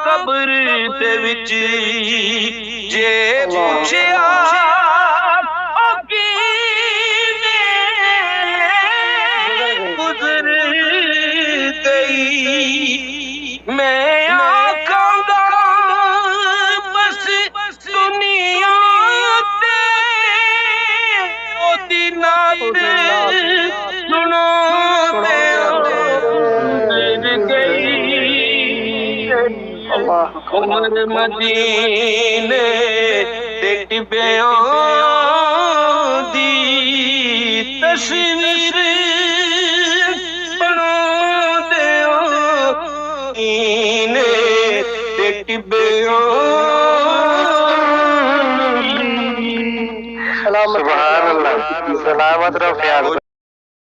कब्र दे विच जे पूछया गुजर गई मैं आखांगा बस दुनिया ते ओदी नात सुनो ते उमर मदीने दे टिब्बियां दी तस्वीर बना दे इने दे टिब्बियां सुभान अल्लाह सलामत रहो ख्याल।